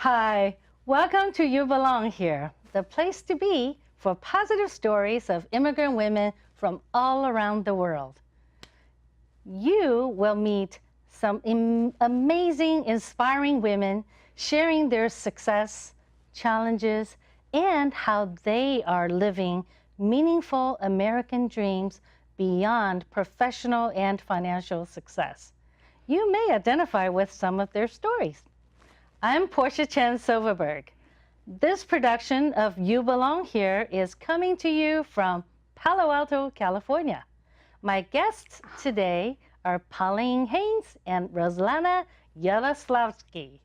Hi, welcome to You Belong Here, the place to be for positive stories of immigrant women from all around the world. You will meet some amazing, inspiring women sharing their success, challenges, and how they are living meaningful American dreams beyond professional and financial success. You may identify with some of their stories. I'm Porcia Chen Silverberg. This production of You Belong Here is coming to you from Palo Alto, California. My guests today are Pauline Haynes and Rouslana Yaroslavsky.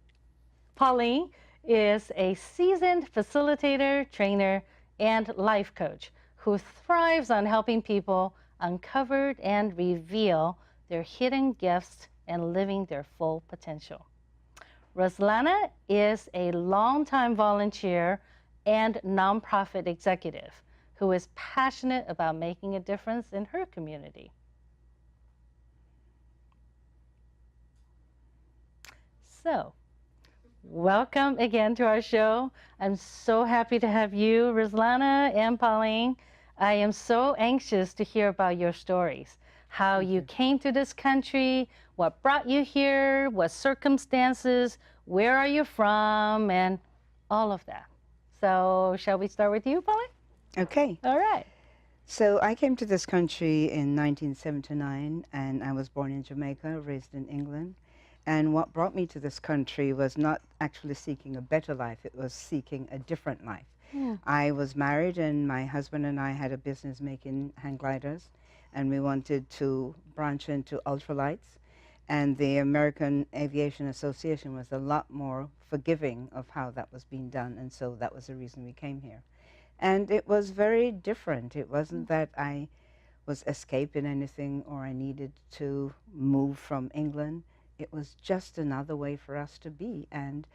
Pauline is a seasoned facilitator, trainer, and life coach who thrives on helping people uncover and reveal their hidden gifts and living their full potential. Rouslana is a longtime volunteer and nonprofit executive who is passionate about making a difference in her community. So, welcome again to our show. I'm so happy to have you, Rouslana and Pauline. I am so anxious to hear about your stories, how you came to this country, what brought you here, what circumstances, where are you from, and all of that. So shall we start with you, Pauline? Okay. All right. So I came to this country in 1979, and I was born in Jamaica, raised in England. And what brought me to this country was not actually seeking a better life, it was seeking a different life. I was married, and my husband and I had a business making hang gliders, and we wanted to branch into ultralights. And the American Aviation Association was a lot more forgiving of how that was being done, and so that was the reason we came here. And it was very different. It wasn't that I was escaping anything or I needed to move from England. It was just another way for us to be, and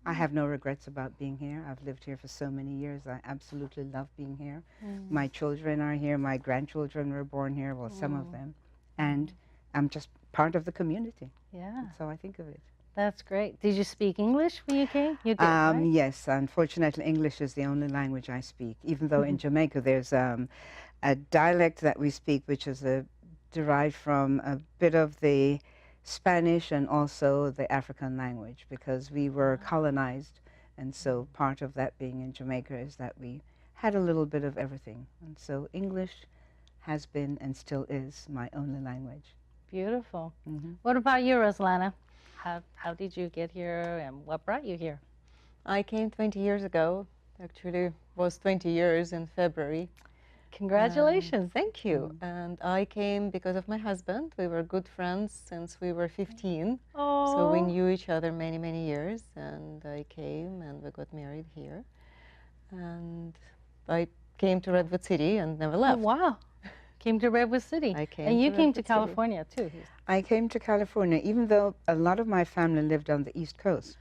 I have no regrets about being here. I've lived here for so many years. I absolutely love being here. My children are here. My grandchildren were born here, well, some of them. And I'm just part of the community. Yeah. That's how I think of it. That's great. Did you speak English when you came? You did, right? Yes, unfortunately, English is the only language I speak, even though in Jamaica there's a dialect that we speak, which is derived from a bit of the Spanish and also the African language, because we were colonized, and so part of that being in Jamaica is that we had a little bit of everything. And so English has been and still is my only language. Beautiful. What about you, Rouslana? How did you get here, and what brought you here? I came 20 years ago. Actually, was 20 years in February. Congratulations. Thank you. And I came because of my husband. We were good friends since we were 15. So we knew each other many, many years. And I came and we got married here. And I came to Redwood City and never left. Oh, wow. Came to Redwood City. I came and you to came to Redwood City. California, too. I came to California, even though a lot of my family lived on the East Coast.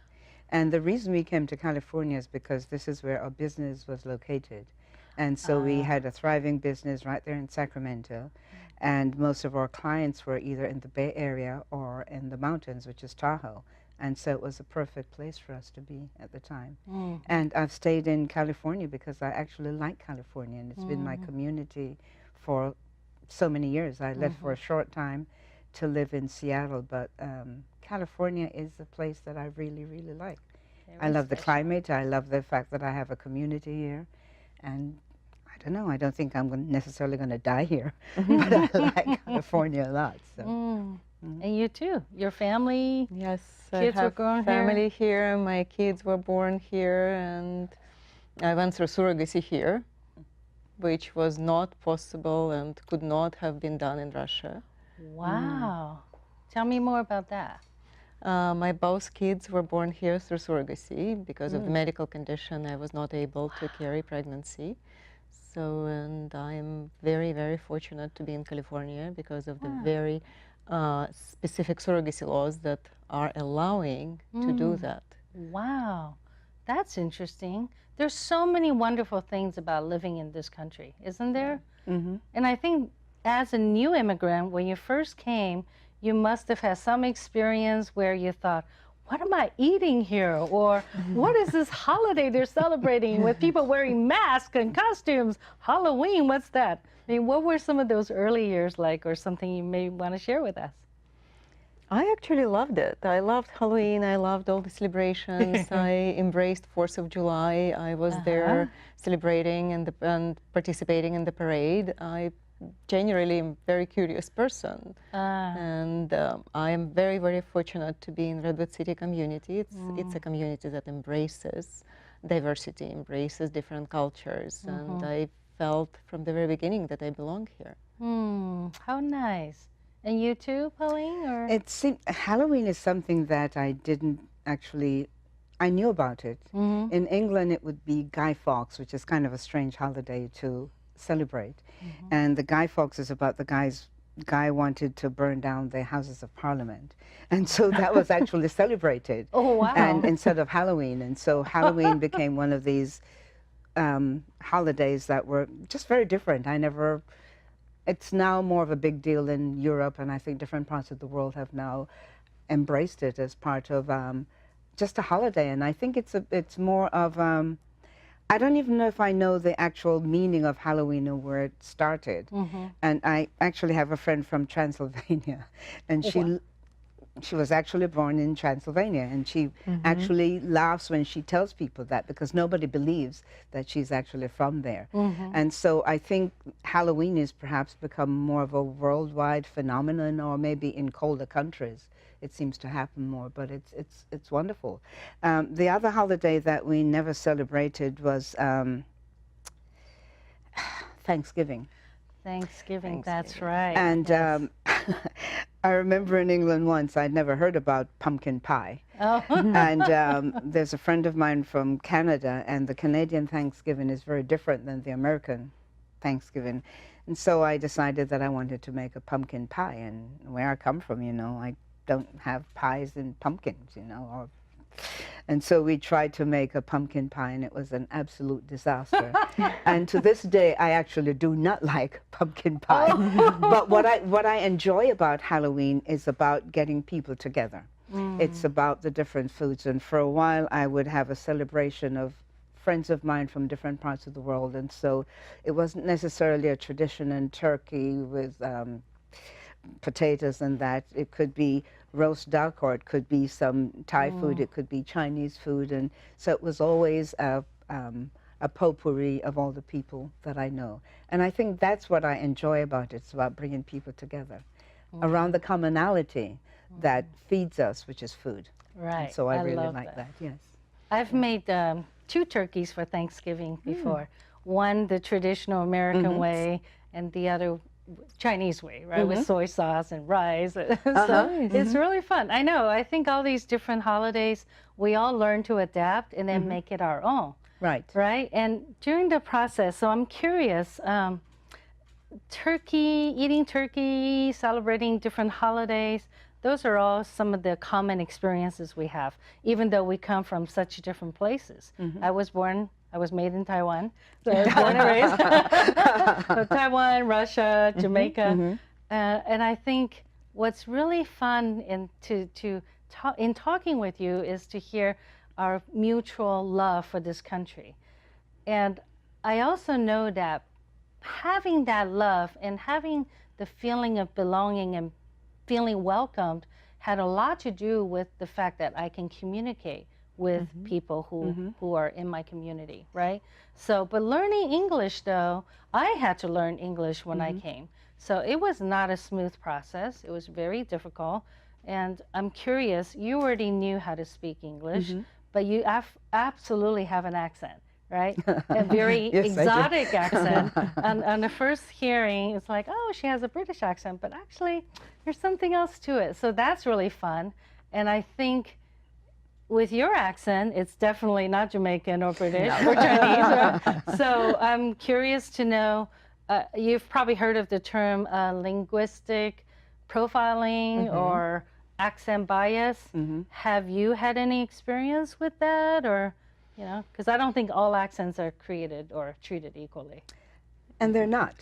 And the reason we came to California is because this is where our business was located. And so we had a thriving business right there in Sacramento. And most of our clients were either in the Bay Area or in the mountains, which is Tahoe. And so it was a perfect place for us to be at the time. And I've stayed in California because I actually like California, and it's been my community for so many years. I left for a short time to live in Seattle, but California is a place that I really, really like. I love the climate. I love the fact that I have a community here. And I don't know, I don't think I'm necessarily going to die here, but I like California a lot. So. And you too, your family? Yes, Kids I were have grown family here. My kids were born here, and I went through surrogacy here, which was not possible and could not have been done in Russia. Wow. Tell me more about that. My both kids were born here through surrogacy. Because of the medical condition, I was not able to carry pregnancy. So, and I'm very, very fortunate to be in California because of the very specific surrogacy laws that are allowing to do that. Wow. That's interesting. There's so many wonderful things about living in this country, isn't there? And I think as a new immigrant, when you first came, you must have had some experience where you thought, what am I eating here? Or what is this holiday they're celebrating with people wearing masks and costumes? Halloween, what's that? I mean, what were some of those early years like, or something you may want to share with us? I actually loved it. I loved Halloween. I loved all the celebrations. I embraced 4th of July. I was there celebrating and participating in the parade. I generally am a very curious person. And I am very, very fortunate to be in Redwood City community. It's a community that embraces diversity, embraces different cultures. And I felt from the very beginning that I belong here. How nice. And you too, Pauline? Or? Halloween is something that I didn't actually, I knew about it. In England, it would be Guy Fawkes, which is kind of a strange holiday to celebrate. And the Guy Fawkes is about the guy wanted to burn down the Houses of Parliament. And so that was actually celebrated. Oh, wow. And instead of Halloween. And so Halloween became one of these holidays that were just very different. It's now more of a big deal in Europe, and I think different parts of the world have now embraced it as part of just a holiday. And I think it's more of, I don't even know if I know the actual meaning of Halloween or where it started. And I actually have a friend from Transylvania, and she was actually born in Transylvania, and she actually laughs when she tells people that, because nobody believes that she's actually from there. And so I think Halloween has perhaps become more of a worldwide phenomenon, or maybe in colder countries it seems to happen more, but it's wonderful. The other holiday that we never celebrated was Thanksgiving. Thanksgiving, that's right. And I remember in England once, I'd never heard about pumpkin pie. And there's a friend of mine from Canada, and the Canadian Thanksgiving is very different than the American Thanksgiving. And so I decided that I wanted to make a pumpkin pie. And where I come from, I don't have pies and pumpkins, And so we tried to make a pumpkin pie, and it was an absolute disaster. And to this day, I actually do not like pumpkin pie. But what I enjoy about Halloween is about getting people together. It's about the different foods. And for a while, I would have a celebration of friends of mine from different parts of the world. And so it wasn't necessarily a tradition in turkey with potatoes and that. It could be roast duck, or it could be some Thai food, it could be Chinese food. And so it was always a potpourri of all the people that I know. And I think that's what I enjoy about it. It's about bringing people together around the commonality that feeds us, which is food. Right. And so I really like that, yes. I've made 2 turkeys for Thanksgiving before. One, the traditional American way, and the other Chinese way, right, with soy sauce and rice. So it's really fun. I know. I think all these different holidays, we all learn to adapt and then make it our own. Right. Right. And during the process, so I'm curious, eating turkey, celebrating different holidays, those are all some of the common experiences we have, even though we come from such different places. I was made in Taiwan, so I was born and raised. So Taiwan, Russia, Jamaica. And I think what's really fun in talking with you is to hear our mutual love for this country. And I also know that having that love and having the feeling of belonging and feeling welcomed had a lot to do with the fact that I can communicate with people who are in my community, right? So, but learning English though, I had to learn English when I came. So it was not a smooth process. It was very difficult. And I'm curious, you already knew how to speak English, but you absolutely have an accent, right? A very exotic accent. On the first hearing, it's like, oh, she has a British accent, but actually there's something else to it. So that's really fun. And I think with your accent, it's definitely not Jamaican or British or Chinese. Right? So I'm curious to know, you've probably heard of the term linguistic profiling or accent bias. Have you had any experience with that, or, because I don't think all accents are created or treated equally. And they're not.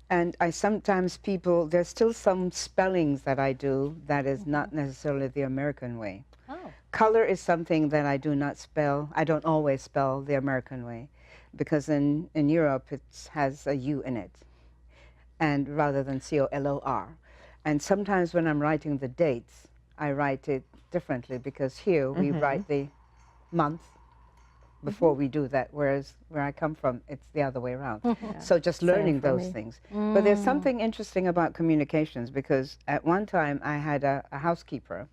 And there's still some spellings that I do that is not necessarily the American way. Oh. Color is something that I do not spell. I don't always spell the American way, because in Europe it has a U in it, and rather than C-O-L-O-R. And sometimes when I'm writing the dates, I write it differently, because here we write the month before we do that, whereas where I come from, it's the other way around. So just learning those things. But there's something interesting about communications, because at one time I had a housekeeper,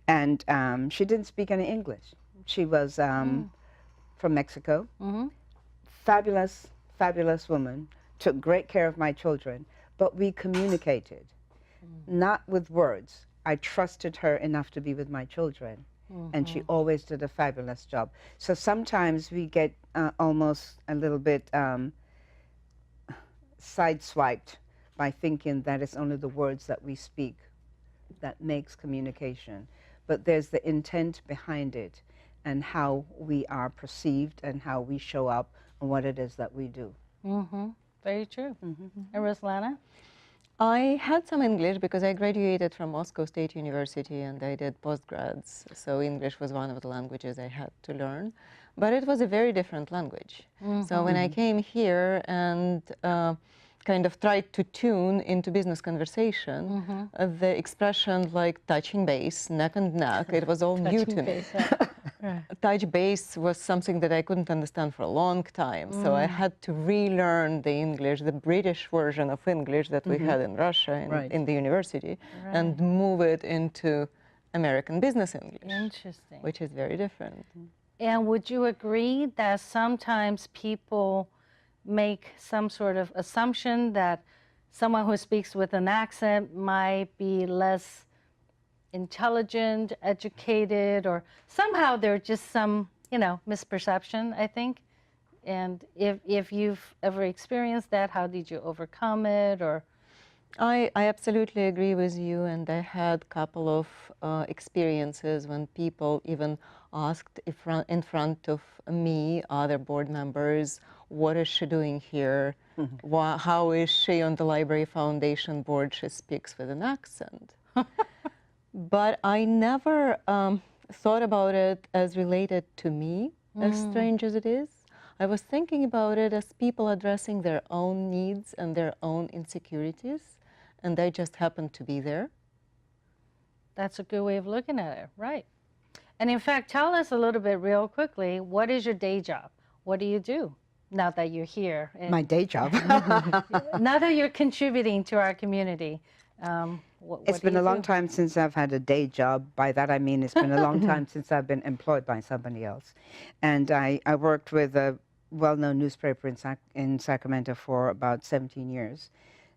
and she didn't speak any English. She was from Mexico. Fabulous, fabulous woman, took great care of my children, but we communicated, not with words. I trusted her enough to be with my children. And she always did a fabulous job. So sometimes we get almost a little bit sideswiped by thinking that it's only the words that we speak that makes communication. But there's the intent behind it, and how we are perceived, and how we show up, and what it is that we do. Very true. And Rouslana? I had some English because I graduated from Moscow State University and I did postgrads. So English was one of the languages I had to learn. But it was a very different language. So when I came here and kind of tried to tune into business conversation, the expression like touching base, neck and neck, it was all new to me. Touch base was something that I couldn't understand for a long time. So I had to relearn the English, the British version of English that we had in Russia, in the university, and move it into American business English. Interesting. Which is very different. And would you agree that sometimes people make some sort of assumption that someone who speaks with an accent might be less intelligent, educated, or somehow there's just some, misperception, I think? And if you've ever experienced that, how did you overcome it? Or I absolutely agree with you, and I had a couple of experiences when people even asked in front of me, other board members, what is she doing here? How is she on the Library Foundation board? She speaks with an accent. But I never thought about it as related to me, as strange as it is. I was thinking about it as people addressing their own needs and their own insecurities, and they just happened to be there. That's a good way of looking at it, right? And in fact, tell us a little bit real quickly, what is your day job? What do you do now that you're here? My day job. Now that you're contributing to our community. It's been a long time since I've had a day job. By that I mean it's been a long time since I've been employed by somebody else. And I worked with a well-known newspaper in Sacramento for about 17 years.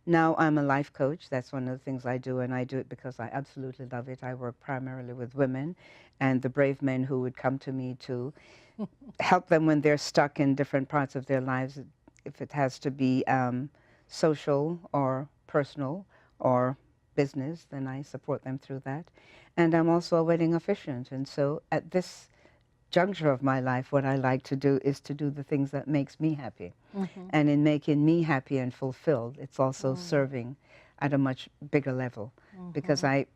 Now I'm a life coach. That's one of the things I do, and I do it because I absolutely love it. I work primarily with women and the brave men who would come to me to help them when they're stuck in different parts of their lives, if it has to be social or personal or business, then I support them through that. And I'm also a wedding officiant, and so at this juncture of my life, what I like to do is to do the things that makes me happy. And in making me happy and fulfilled, it's also serving at a much bigger level. Because I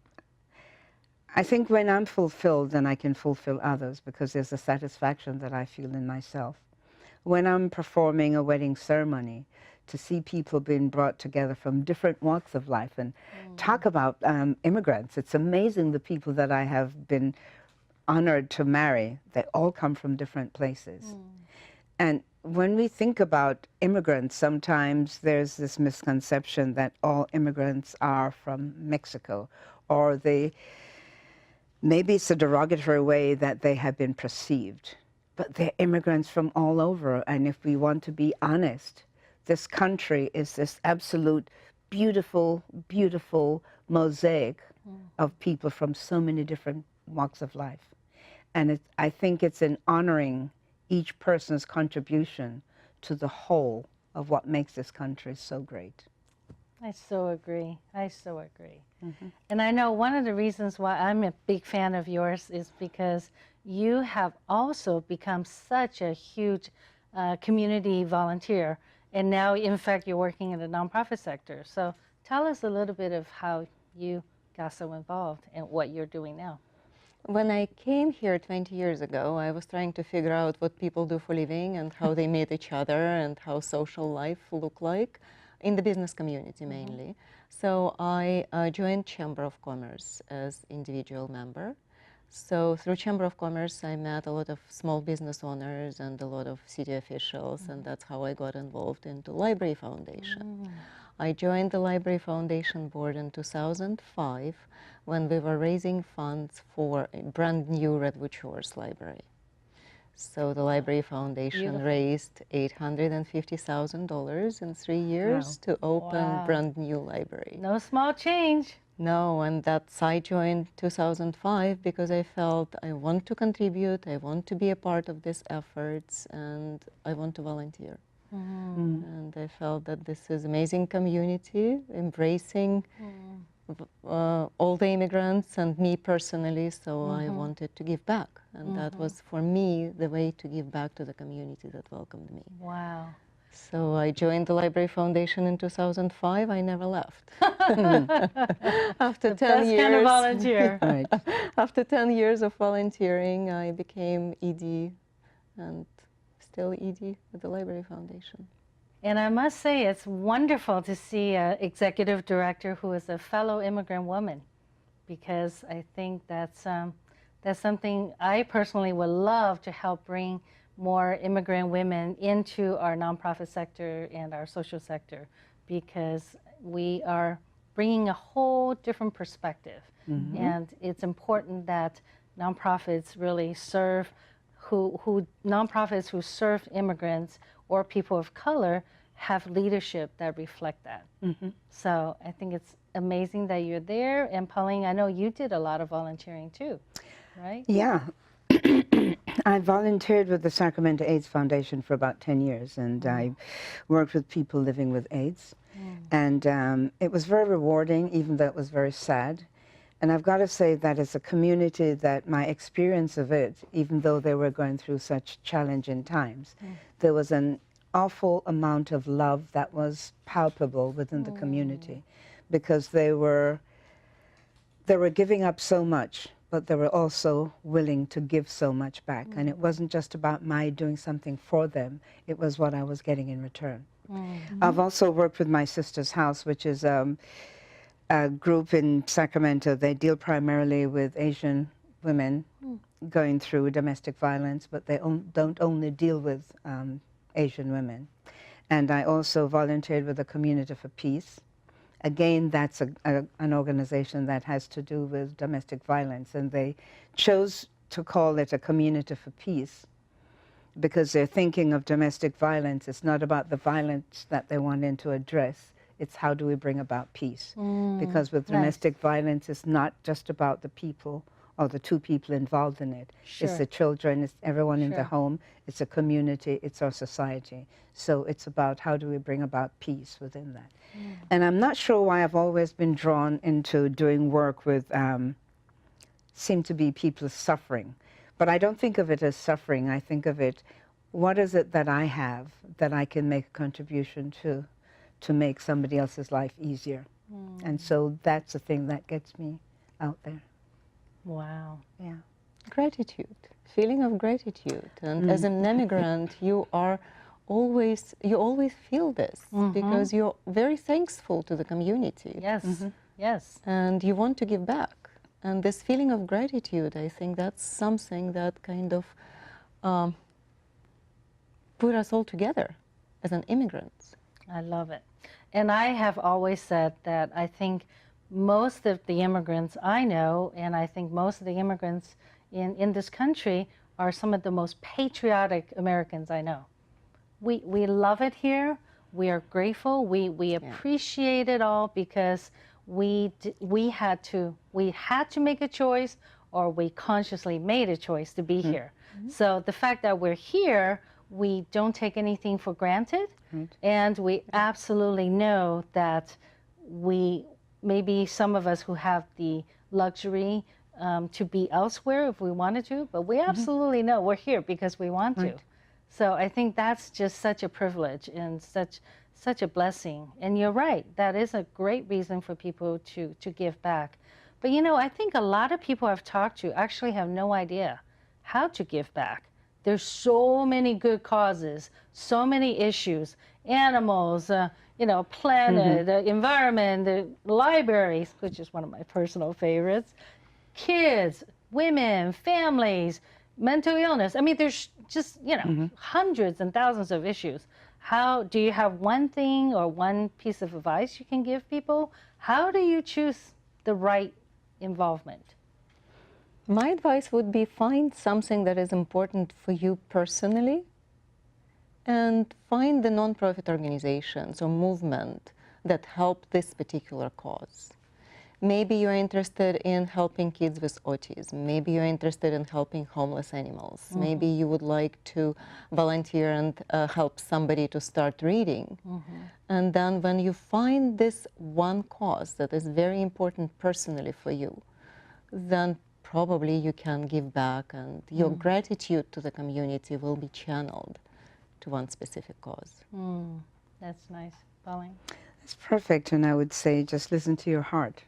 think when I'm fulfilled, then I can fulfill others, because there's a satisfaction that I feel in myself. When I'm performing a wedding ceremony, to see people being brought together from different walks of life, and talk about immigrants. It's amazing the people that I have been honored to marry. They all come from different places. And when we think about immigrants, sometimes there's this misconception that all immigrants are from Mexico, or maybe it's a derogatory way that they have been perceived. But they're immigrants from all over, and if we want to be honest, this country is this absolute beautiful, beautiful mosaic of people from so many different walks of life. And I think it's in honoring each person's contribution to the whole of what makes this country so great. I so agree. I so agree. And I know one of the reasons why I'm a big fan of yours is because you have also become such a huge community volunteer. And now, in fact, you're working in the nonprofit sector. So tell us a little bit of how you got so involved and what you're doing now. When I came here 20 years ago, I was trying to figure out what people do for a living and how they meet each other and how social life look like in the business community mainly. So I joined Chamber of Commerce as individual member. So through Chamber of Commerce, I met a lot of small business owners and a lot of city officials, and that's how I got involved into Library Foundation. I joined the Library Foundation board in 2005 when we were raising funds for a brand new Redwood Shores library. So the Library Foundation raised $850,000 in 3 years to open brand new library. No small change. No, and that's I joined 2005 because I felt I want to contribute, I want to be a part of these efforts, and I want to volunteer. And I felt that this is amazing community, embracing all the immigrants and me personally, so I wanted to give back. And that was, for me, the way to give back to the community that welcomed me. Wow. So I joined the Library Foundation in 2005. I never left. After The 10 best years, kind of volunteer. Right. after 10 years of volunteering, I became ED and still ED at the Library Foundation. And I must say, it's wonderful to see an executive director who is a fellow immigrant woman, because I think that's something I personally would love to help bring more immigrant women into our nonprofit sector and our social sector, because we are bringing a whole different perspective. And it's important that nonprofits really serve nonprofits who serve immigrants or people of color have leadership that reflect that. So I think it's amazing that you're there. And Pauline, I know you did a lot of volunteering too, right? Yeah. I volunteered with the Sacramento AIDS Foundation for about 10 years, and I worked with people living with AIDS. And it was very rewarding, even though it was very sad. And I've got to say that as a community, that my experience of it, even though they were going through such challenging times, there was an awful amount of love that was palpable within the community, because they were giving up so much, but they were also willing to give so much back. And it wasn't just about my doing something for them, it was what I was getting in return. I've also worked with My Sister's House, which is a group in Sacramento. They deal primarily with Asian women going through domestic violence, but they don't only deal with Asian women. And I also volunteered with the Community for Peace. Again, that's an organization that has to do with domestic violence, and they chose to call it a Community for Peace because they're thinking of domestic violence. It's not about the violence that they want to address, it's how do we bring about peace. Because with domestic violence, it's not just about the people or the two people involved in it. It's the children, it's everyone in the home, it's a community, it's our society. So it's about how do we bring about peace within that. And I'm not sure why I've always been drawn into doing work with, seem to be people suffering. But I don't think of it as suffering. I think of it, what is it that I have that I can make a contribution to make somebody else's life easier? And so that's the thing that gets me out there. Wow. Yeah. Gratitude, feeling of gratitude. And as an immigrant, you always feel this because you're very thankful to the community. Yes. Yes. And you want to give back. And this feeling of gratitude, I think that's something that kind of put us all together as an immigrants. I love it. And I have always said that I think most of the immigrants I know, and I think most of the immigrants in this country, are some of the most patriotic Americans I know. We love it here. We are grateful. We appreciate it all because we had to make a choice, or we consciously made a choice to be here. So the fact that we're here, we don't take anything for granted, and we absolutely know that maybe some of us who have the luxury to be elsewhere if we wanted to, but we absolutely know we're here because we want to. So I think that's just such a privilege and such a blessing. And you're right, that is a great reason for people to give back. But you know, I think a lot of people I've talked to actually have no idea how to give back. There's so many good causes, so many issues, animals, you know, planet, the environment, the libraries, which is one of my personal favorites, kids, women, families, mental illness. I mean, there's just, you know, hundreds and thousands of issues. How do you have one thing or one piece of advice you can give people? How do you choose the right involvement? My advice would be find something that is important for you personally and find the nonprofit organizations or movement that help this particular cause. Maybe you're interested in helping kids with autism. Maybe you're interested in helping homeless animals. Maybe you would like to volunteer and help somebody to start reading. And then when you find this one cause that is very important personally for you, then probably you can give back, and your gratitude to the community will be channeled to one specific cause. That's nice. Pauline? That's perfect, and I would say just listen to your heart.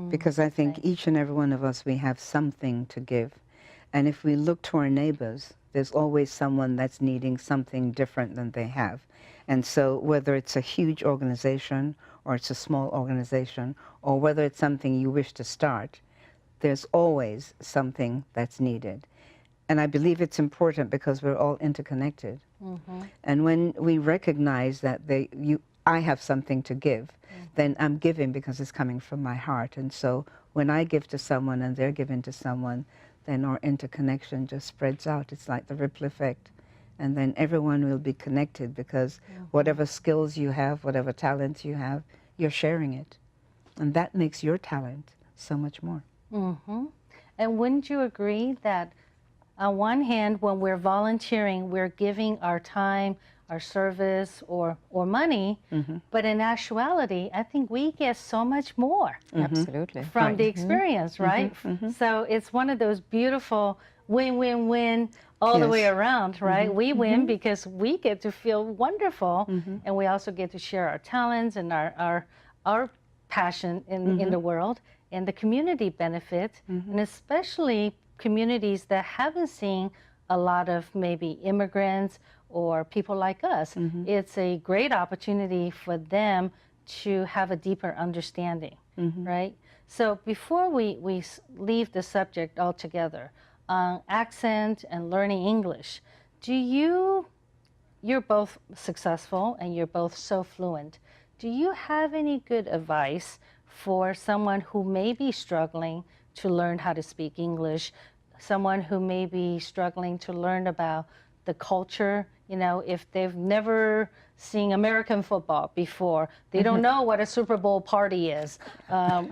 Because I think each and every one of us, we have something to give. And if we look to our neighbors, there's always someone that's needing something different than they have. And so whether it's a huge organization or it's a small organization, or whether it's something you wish to start, there's always something that's needed. And I believe it's important because we're all interconnected. And when we recognize that I have something to give, then I'm giving because it's coming from my heart. And so when I give to someone and they're giving to someone, then our interconnection just spreads out. It's like the ripple effect. And then everyone will be connected because whatever skills you have, whatever talents you have, you're sharing it. And that makes your talent so much more. And wouldn't you agree that on one hand, when we're volunteering, we're giving our time, our service, or money, but in actuality, I think we get so much more Absolutely. from the experience, right? So it's one of those beautiful win-win-win all the way around, right? We win because we get to feel wonderful, and we also get to share our talents and our passion in the world, and the community benefit, and especially communities that haven't seen a lot of maybe immigrants or people like us. It's a great opportunity for them to have a deeper understanding, right? So before we leave the subject altogether, accent and learning English, you're both successful and you're both so fluent. Do you have any good advice for someone who may be struggling to learn how to speak English, someone who may be struggling to learn about the culture, you know, if they've never seen American football before, they don't know what a Super Bowl party is,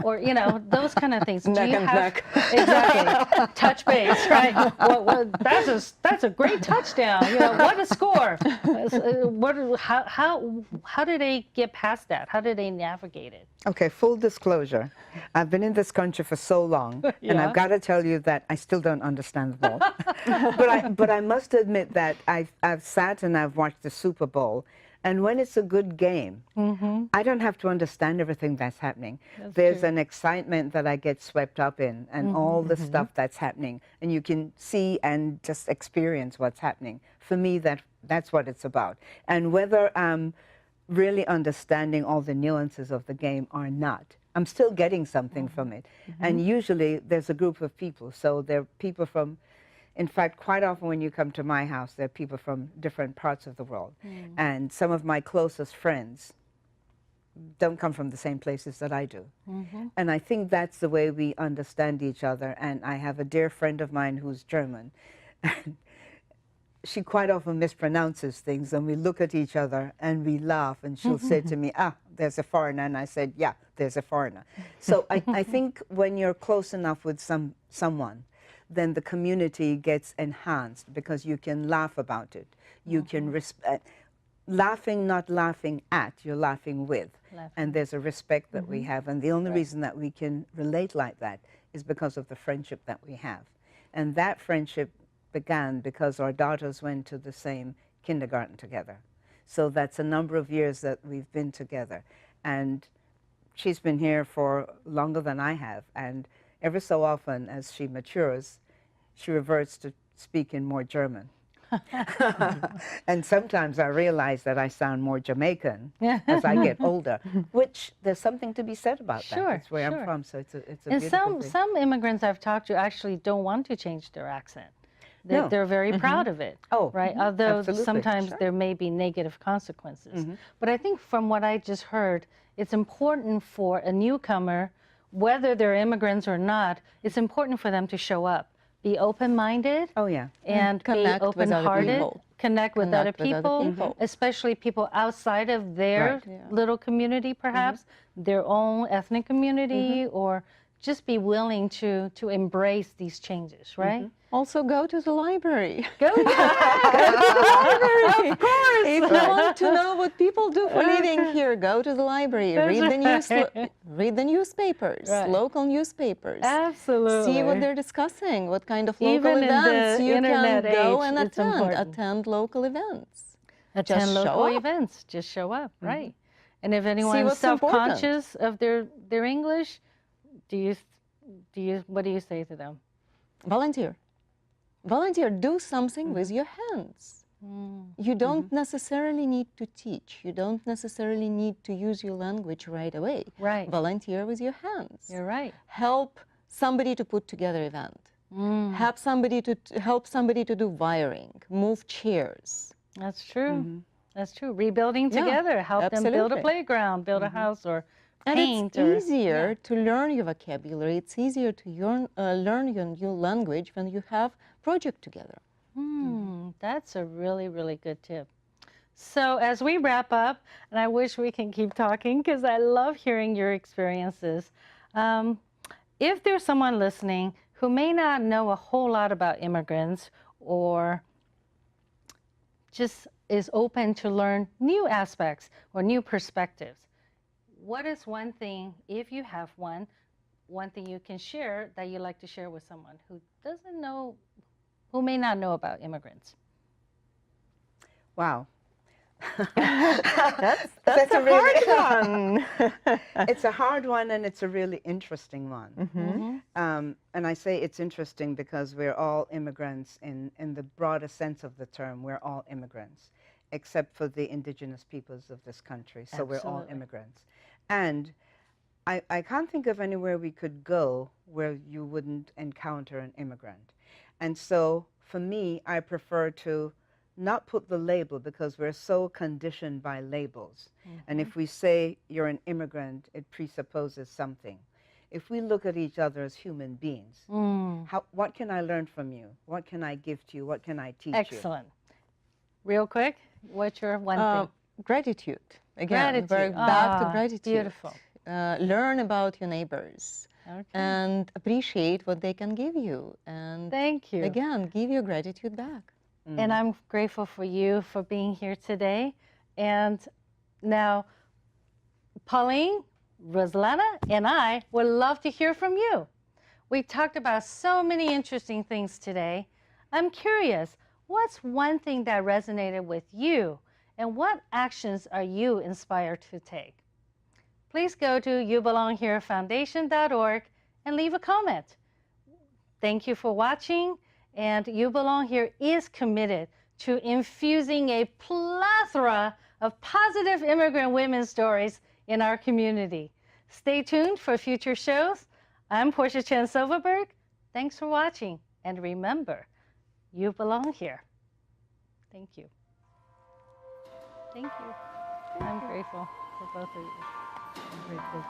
or, you know, those kind of things. Neck and neck. Exactly, touch base, right? That's a great touchdown, you know, what a score. How do they get past that? How do they navigate it? Okay, full disclosure. I've been in this country for so long, and I've got to tell you that I still don't understand the ball. but I must admit that I've sat and I've watched the Super Bowl, and when it's a good game, I don't have to understand everything that's happening. There's an excitement that I get swept up in, and all the stuff that's happening, and you can see and just experience what's happening. For me, that's what it's about. And whether I'm really understanding all the nuances of the game or not, I'm still getting something from it. And usually there's a group of people, so there are people from, in fact, quite often when you come to my house, there are people from different parts of the world. And some of my closest friends don't come from the same places that I do. And I think that's the way we understand each other. And I have a dear friend of mine who's German. She quite often mispronounces things, and we look at each other and we laugh, and she'll say to me, there's a foreigner, and I said, yeah, there's a foreigner. So I think when you're close enough with someone, then the community gets enhanced because you can laugh about it. You can laughing, not laughing at, you're laughing with. And there's a respect that we have, and the only reason that we can relate like that is because of the friendship that we have. And that friendship began because our daughters went to the same kindergarten together. So that's a number of years that we've been together. And she's been here for longer than I have. And every so often, as she matures, she reverts to speaking more German. And sometimes I realize that I sound more Jamaican as I get older, which there's something to be said about that. That's where I'm from, so it's a and beautiful thing. some immigrants I've talked to actually don't want to change their accent. They're very proud of it. Oh, right. Although absolutely. sometimes there may be negative consequences. But I think from what I just heard, it's important for a newcomer, whether they're immigrants or not, it's important for them to show up. Be open-minded. Oh, yeah. And connect be open-hearted. Connect with other people. Especially people outside of their little community, perhaps, their own ethnic community, or just be willing to embrace these changes, right? Also go to the library. Go to the library! Of course! If you want to know what people do for living here, go to the library. Read the newspapers, local newspapers. Absolutely. See what they're discussing, what kind of local events you can go and attend local events. Attend local events. Just show up, right? And if anyone's self-conscious of their English, what do you say to them? Volunteer. Volunteer, do something with your hands. You don't necessarily need to teach. You don't necessarily need to use your language right away. Right. Volunteer with your hands. You're right. Help somebody to put together an event. Help somebody to do wiring, move chairs. That's true. That's true. Rebuilding together. Help them build a playground, build a house, or paint. And it's easier to learn your vocabulary. It's easier to learn your new language when you have project together. That's a really, really good tip. So as we wrap up, and I wish we can keep talking because I love hearing your experiences. If there's someone listening who may not know a whole lot about immigrants or just is open to learn new aspects or new perspectives, what is one thing, if you have one thing you can share that you'd like to share with someone who doesn't know, who may not know about immigrants? Wow. That's a hard one. It's a hard one, and it's a really interesting one. And I say it's interesting because we're all immigrants in the broader sense of the term. We're all immigrants, except for the indigenous peoples of this country. So we're all immigrants. And I can't think of anywhere we could go where you wouldn't encounter an immigrant. And so for me, I prefer to not put the label because we're so conditioned by labels. And if we say you're an immigrant, it presupposes something. If we look at each other as human beings, what can I learn from you? What can I give to you? What can I teach you? Excellent. Real quick, what's your one thing? Gratitude. Again, we're back to gratitude. Beautiful. Learn about your neighbors and appreciate what they can give you. And thank you. Again, give your gratitude back. And I'm grateful for you for being here today. And now, Pauline, Rouslana, and I would love to hear from you. We talked about so many interesting things today. I'm curious, what's one thing that resonated with you, and what actions are you inspired to take? Please go to youbelongherefoundation.org and leave a comment. Thank you for watching. And You Belong Here is committed to infusing a plethora of positive immigrant women's stories in our community. Stay tuned for future shows. I'm Porcia Chen Silverberg. Thanks for watching. And remember, you belong here. Thank you. Thank you. I'm grateful for both of you. I'm grateful.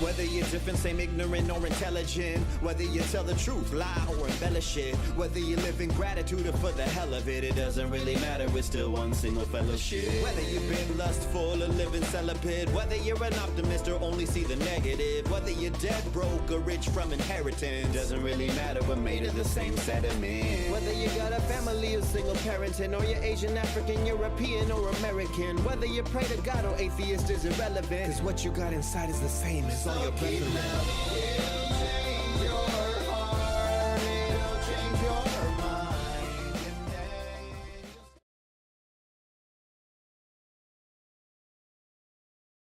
Whether you're different, same ignorant or intelligent, whether you tell the truth, lie or embellish it, whether you live in gratitude or for the hell of it, it doesn't really matter, we're still one single fellowship. Whether you've been lustful or living celibate, whether you're an optimist or only see the negative, whether you're dead broke or rich from inheritance, doesn't really matter, we're made of the same sediment. Whether you got a family or single parenting, or you're Asian, African, European or American, whether you pray to God or atheist is irrelevant, cause what you got inside is the same as all your preference.